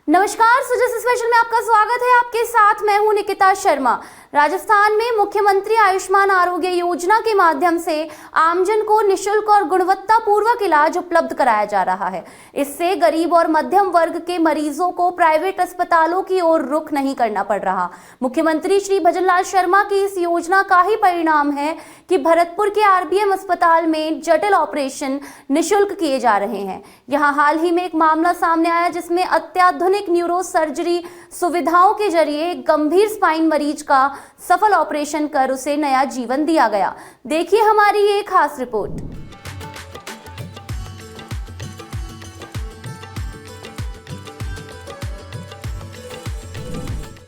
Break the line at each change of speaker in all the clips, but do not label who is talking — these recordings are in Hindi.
नमस्कार, सुजस स्पेशल में आपका स्वागत है। आपके साथ मैं हूं निकिता शर्मा। राजस्थान में मुख्यमंत्री आयुष्मान आरोग्य योजना के माध्यम से आमजन को निशुल्क और गुणवत्तापूर्वक इलाज उपलब्ध कराया जा रहा है। इससे गरीब और मध्यम वर्ग के मरीजों को प्राइवेट अस्पतालों की ओर रुख नहीं करना पड़ रहा। मुख्यमंत्री श्री भजनलाल शर्मा की इस योजना का ही परिणाम है कि भरतपुर के आरबीएम अस्पताल में जटिल ऑपरेशन निशुल्क किए जा रहे हैं। यहाँ हाल ही में एक मामला सामने आया जिसमें अत्याधुनिक न्यूरो सर्जरी सुविधाओं के जरिए एक गंभीर स्पाइन मरीज का सफल ऑपरेशन कर उसे नया जीवन दिया गया। देखिए हमारी ये खास रिपोर्ट।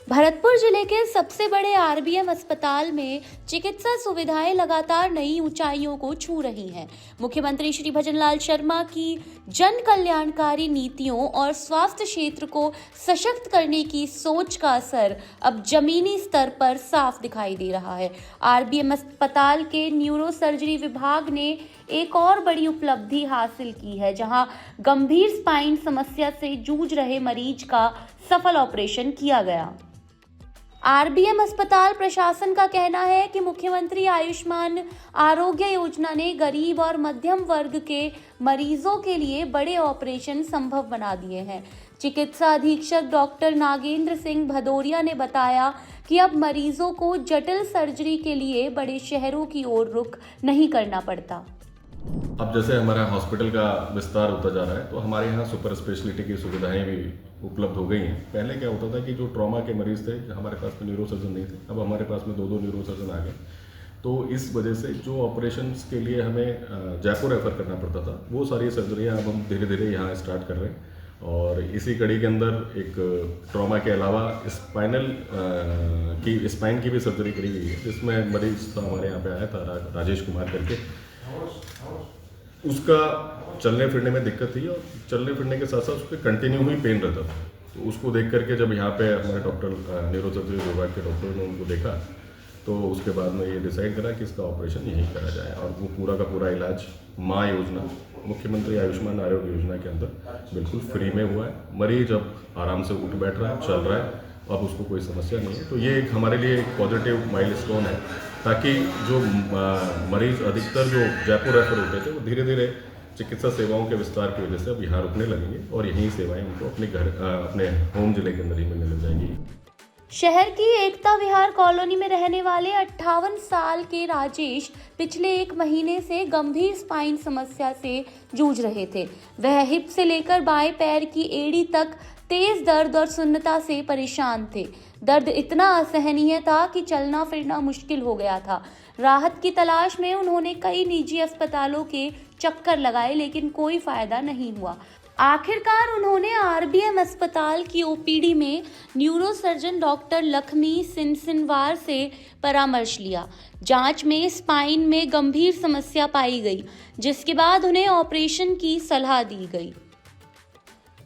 भरतपुर जिले के सबसे बड़े आरबीएम अस्पताल में चिकित्सा सुविधाएं लगातार नई ऊंचाइयों को छू रही हैं। मुख्यमंत्री श्री भजनलाल शर्मा की जन कल्याणकारी नीतियों और स्वास्थ्य क्षेत्र को सशक्त करने की सोच का असर अब जमीनी स्तर पर साफ दिखाई दे रहा है। आरबीएम अस्पताल के न्यूरो सर्जरी विभाग ने एक और बड़ी उपलब्धि हासिल की है, जहां गंभीर स्पाइन समस्या से जूझ रहे मरीज का सफल ऑपरेशन किया गया। आरबीएम अस्पताल प्रशासन का कहना है कि मुख्यमंत्री आयुष्मान आरोग्य योजना ने गरीब और मध्यम वर्ग के मरीजों के लिए बड़े ऑपरेशन संभव बना दिए हैं। चिकित्सा अधीक्षक डॉक्टर नागेंद्र सिंह भदौरिया ने बताया कि अब मरीजों को जटिल सर्जरी के लिए बड़े शहरों की ओर रुख नहीं करना पड़ता।
अब जैसे हमारा हॉस्पिटल का विस्तार होता जा रहा है तो हमारे यहाँ सुपर स्पेशलिटी की सुविधाएं भी उपलब्ध हो गई हैं। पहले क्या होता था कि जो ट्रॉमा के मरीज थे, हमारे पास में न्यूरो सर्जन नहीं थे, अब हमारे पास में दो न्यूरो सर्जन आ गए। तो इस वजह से जो ऑपरेशंस के लिए हमें जयपुर रेफर करना पड़ता था, वो सारी सर्जरियाँ अब हम धीरे धीरे यहाँ स्टार्ट कर रहे हैं। और इसी कड़ी के अंदर एक ट्रॉमा के अलावा स्पाइन की भी सर्जरी करी गई है, जिसमें मरीज हमारे यहाँ पे आया था राजेश कुमार करके। उसका चलने फिरने में दिक्कत थी और चलने फिरने के साथ साथ उसके कंटिन्यू ही पेन रहता था। तो उसको देख करके जब यहाँ पे हमारे डॉक्टर न्यूरो सर्जरी विभाग के डॉक्टर ने उनको देखा तो उसके बाद में ये डिसाइड करा कि इसका ऑपरेशन यहीं करा जाए। और वो पूरा का पूरा इलाज माँ योजना, मुख्यमंत्री आयुष्मान आरोग्य योजना के अंदर बिल्कुल फ्री में हुआ है। मरीज अब आराम से उठ बैठ रहा है, चल रहा है, अब उसको कोई समस्या नहीं है। तो ये एक हमारे लिए एक पॉजिटिव माइलस्टोन है, ताकि जो मरीज अधिकतर जो जयपुर रेफर होते थे वो धीरे धीरे चिकित्सा सेवाओं के विस्तार की वजह से अब यहाँ रुकने लगेंगे और यही सेवाएं उनको अपने होम जिले के अंदर ही मिलने लग जाएंगी।
शहर की एकता विहार कॉलोनी में रहने वाले 58 साल के राजेश पिछले 1 महीने से गंभीर स्पाइन समस्या से जूझ रहे थे। वह हिप से लेकर बाएं पैर की एड़ी तक तेज दर्द और सुन्नता से परेशान थे। दर्द इतना असहनीय था कि चलना फिरना मुश्किल हो गया था। राहत की तलाश में उन्होंने कई निजी अस्पतालों के चक्कर लगाए, लेकिन कोई फायदा नहीं हुआ। आखिरकार उन्होंने आरबीएम अस्पताल की ओपीडी में neuro surgeon doctor Lakshmi Sinsinwar से परामर्श लिया। जांच में स्पाइन में गंभीर समस्या पाई गई, जिसके बाद उन्हें ऑपरेशन की सलाह दी गई।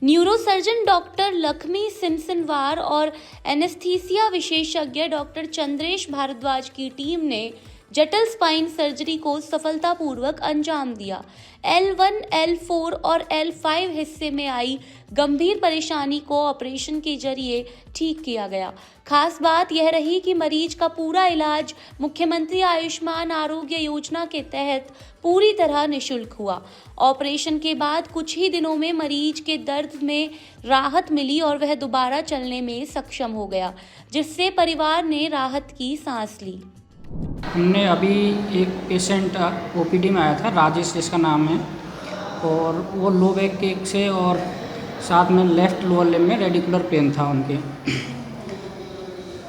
Neuro surgeon doctor Lakshmi Sinsinwar और एनेस्थीसिया विशेषज्ञ डॉक्टर चंद्रेश भारद्वाज की टीम ने जटिल स्पाइन सर्जरी को सफलतापूर्वक अंजाम दिया। L1, L4 और L5 हिस्से में आई गंभीर परेशानी को ऑपरेशन के जरिए ठीक किया गया। खास बात यह रही कि मरीज का पूरा इलाज मुख्यमंत्री आयुष्मान आरोग्य योजना के तहत पूरी तरह निशुल्क हुआ। ऑपरेशन के बाद कुछ ही दिनों में मरीज के दर्द में राहत मिली और वह दोबारा चलने में सक्षम हो गया, जिससे परिवार ने राहत की सांस ली।
हमने अभी एक पेशेंट ओपीडी में आया था, राजेश जिसका नाम है, और वो लो बैक के से और साथ में लेफ़्ट लोअर लिम्ब में रेडिकुलर पेन था उनके,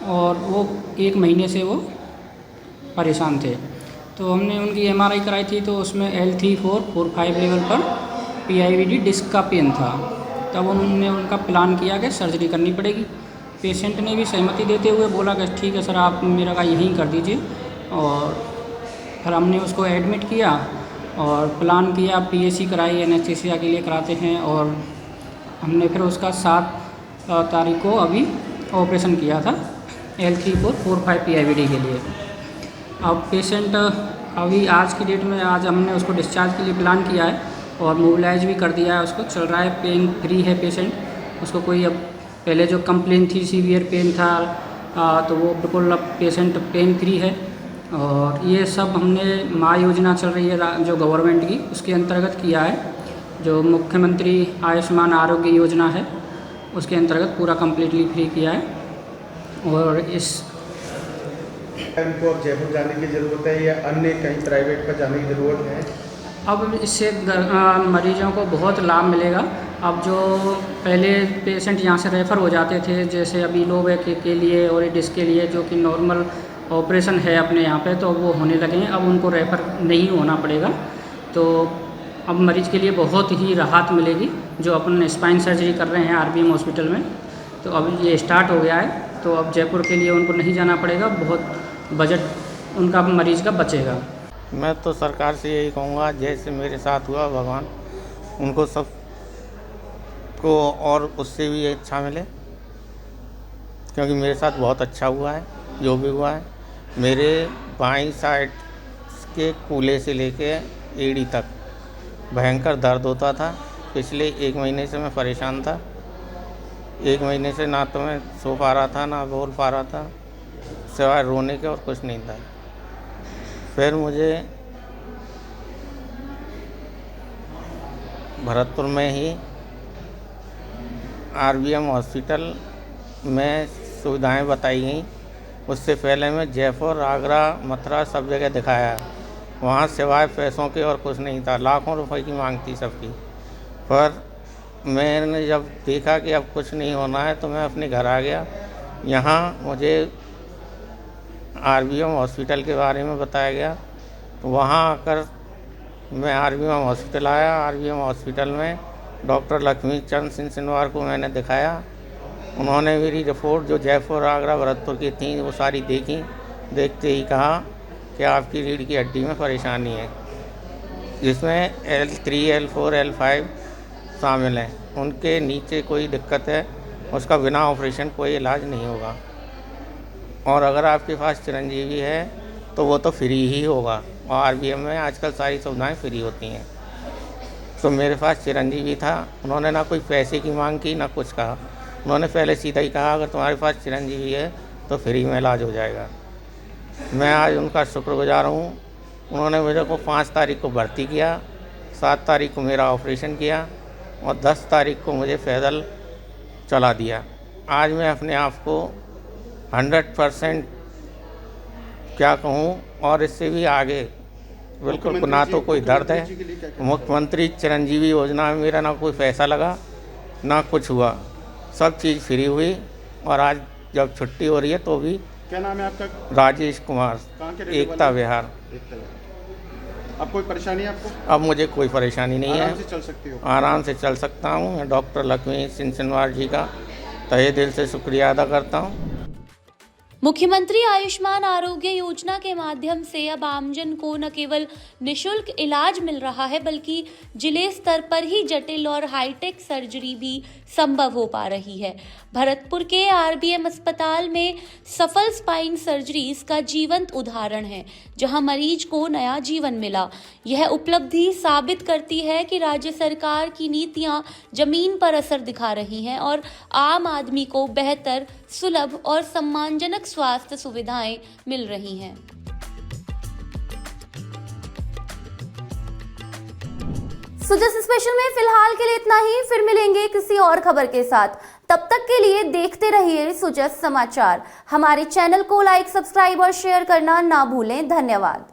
और वो 1 महीने से वो परेशान थे। तो हमने उनकी एमआरआई कराई थी, तो उसमें L3, 4, 4, 5 लेवल पर PIVD डिस्क का पेन था। तब उन्होंने उनका प्लान किया कि सर्जरी करनी पड़ेगी। पेशेंट ने भी सहमति देते हुए बोला कि ठीक है सर, आप मेरा का यहीं कर दीजिए। और फिर हमने उसको एडमिट किया और प्लान किया, PAC कराई, एनेस्थीसिया के लिए कराते हैं, और हमने फिर उसका 7 तारीख को अभी ऑपरेशन किया था L3, 4, 4, 5 PIVD के लिए। अब पेशेंट अभी आज की डेट में आज हमने उसको डिस्चार्ज के लिए प्लान किया है और मोबिलाइज भी कर दिया है, उसको चल रहा है, पेन फ्री है पेशेंट। उसको कोई अब पहले जो कंप्लेन थी सीवियर पेन था तो वो बिल्कुल अब पेशेंट पेन फ्री है। और ये सब हमने माँ योजना चल रही है जो गवर्नमेंट की, उसके अंतर्गत किया है। जो मुख्यमंत्री आयुष्मान आरोग्य योजना है उसके अंतर्गत पूरा कम्प्लीटली फ्री किया है। और इस
उनको अब जयपुर जाने की ज़रूरत है या अन्य कहीं प्राइवेट पर जाने की ज़रूरत है?
अब इससे मरीजों को बहुत लाभ मिलेगा। अब जो पहले पेशेंट यहाँ से रेफ़र हो जाते थे, जैसे अभी लो बैक के लिए और डिस्क के लिए जो कि नॉर्मल ऑपरेशन है अपने यहाँ पे, तो वो होने लगे हैं। अब उनको रेफ़र नहीं होना पड़ेगा। तो अब मरीज़ के लिए बहुत ही राहत मिलेगी। जो अपन स्पाइन सर्जरी कर रहे हैं RBM हॉस्पिटल में, तो अब ये स्टार्ट हो गया है। तो अब जयपुर के लिए उनको नहीं जाना पड़ेगा, बहुत बजट उनका मरीज़ का बचेगा।
मैं तो सरकार से यही कहूँगा, जैसे मेरे साथ हुआ, भगवान उनको सब को और उससे भी अच्छा मिले, क्योंकि मेरे साथ बहुत अच्छा हुआ है जो भी हुआ है। मेरे बाईं साइड के कूल्हे से लेके एड़ी तक भयंकर दर्द होता था। पिछले 1 महीने से मैं परेशान था। 1 महीने से ना तो मैं सो पा रहा था ना बोल पा रहा था, सिवाय रोने के और कुछ नहीं था। फिर मुझे भरतपुर में ही RBM हॉस्पिटल में सुविधाएं बताई गई। उससे पहले मैं जयपुर, आगरा, मथुरा सब जगह दिखाया। वहाँ सिवाय पैसों के और कुछ नहीं था। लाखों रुपए की मांग थी सबकी। पर मैंने जब देखा कि अब कुछ नहीं होना है तो मैं अपने घर आ गया। यहाँ मुझे RBM हॉस्पिटल के बारे में बताया गया। तो वहाँ आकर मैं RBM हॉस्पिटल आया। RBM हॉस्पिटल में डॉक्टर लक्ष्मीचंद सिंह सिनवार को मैंने दिखाया। उन्होंने मेरी रिपोर्ट जो जयपुर, आगरा, भरतपुर की थी वो सारी देखी। देखते ही कहा कि आपकी रीढ़ की हड्डी में परेशानी है, जिसमें L3, L4, L5 शामिल हैं। उनके नीचे कोई दिक्कत है, उसका बिना ऑपरेशन कोई इलाज नहीं होगा। और अगर आपके पास चिरंजीवी है तो वो तो फ्री ही होगा। और RBM में आजकल सारी सुविधाएं फ्री होती हैं। तो मेरे पास चिरंजीवी था। उन्होंने ना कोई पैसे की मांग की ना कुछ कहा। उन्होंने पहले सीधा ही कहा, अगर तुम्हारे पास चिरंजीवी है तो फ्री में इलाज हो जाएगा। मैं आज उनका शुक्रगुजार हूँ। उन्होंने मेरे को 5 तारीख को भर्ती किया, 7 तारीख को मेरा ऑपरेशन किया और 10 तारीख को मुझे पैदल चला दिया। आज मैं अपने आप को 100% क्या कहूँ, और इससे भी आगे बिल्कुल ना तो कोई दर्द है। मुख्यमंत्री चिरंजीवी योजना में मेरा ना कोई पैसा लगा ना कुछ हुआ, सब चीज़ फ्री हुई। और आज जब छुट्टी हो रही है तो भी।
क्या नाम है आपका?
राजेश कुमार, एकता विहार।
अब कोई परेशानी है आपको?
अब मुझे कोई परेशानी नहीं है,
आराम से चल सकती हो?
आराम से चल सकता हूँ। मैं डॉक्टर लक्ष्मी सिंह सिनवार जी का तहे दिल से शुक्रिया अदा करता हूँ।
मुख्यमंत्री आयुष्मान आरोग्य योजना के माध्यम से अब आमजन को न केवल निशुल्क इलाज मिल रहा है, बल्कि जिले स्तर पर ही जटिल और हाईटेक सर्जरी भी संभव हो पा रही है। भरतपुर के RBM अस्पताल में सफल स्पाइन सर्जरी इसका जीवंत उदाहरण है, जहां मरीज को नया जीवन मिला। यह उपलब्धि साबित करती है कि राज्य सरकार की नीतियां जमीन पर असर दिखा रही हैं और आम आदमी को बेहतर, सुलभ और सम्मानजनक स्वास्थ्य सुविधाएं मिल रही हैं। सुजस स्पेशल में फिलहाल के लिए इतना ही। फिर मिलेंगे किसी और खबर के साथ। तब तक के लिए देखते रहिए सुजस समाचार। हमारे चैनल को लाइक, सब्सक्राइब और शेयर करना ना भूलें। धन्यवाद।